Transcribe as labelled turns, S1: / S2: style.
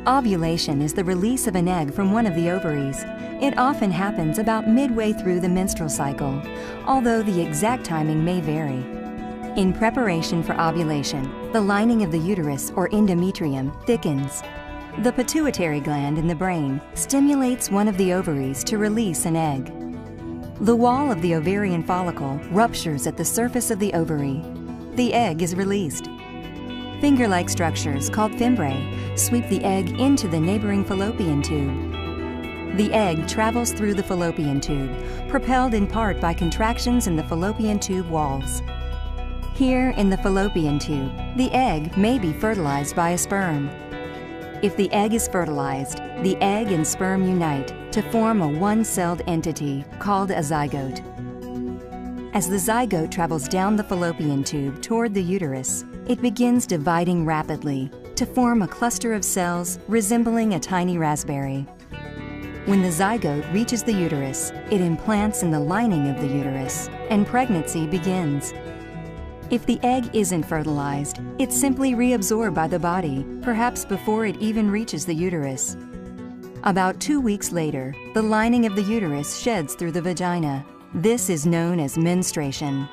S1: Ovulation is the release of an egg from one of the ovaries. It often happens about midway through the menstrual cycle, although the exact timing may vary. In preparation for ovulation, the lining of the uterus or endometrium thickens. The pituitary gland in the brain stimulates one of the ovaries to release an egg. The wall of the ovarian follicle ruptures at the surface of the ovary. The egg is released. Finger-like structures called fimbriae sweep the egg into the neighboring fallopian tube. The egg travels through the fallopian tube, propelled in part by contractions in the fallopian tube walls. Here in the fallopian tube, the egg may be fertilized by a sperm. If the egg is fertilized, the egg and sperm unite to form a one-celled entity called a zygote. As the zygote travels down the fallopian tube toward the uterus, it begins dividing rapidly to form a cluster of cells resembling a tiny raspberry. When the zygote reaches the uterus, it implants in the lining of the uterus, and pregnancy begins. If the egg isn't fertilized, it's simply reabsorbed by the body, perhaps before it even reaches the uterus. About 2 weeks later, the lining of the uterus sheds through the vagina. This is known as menstruation.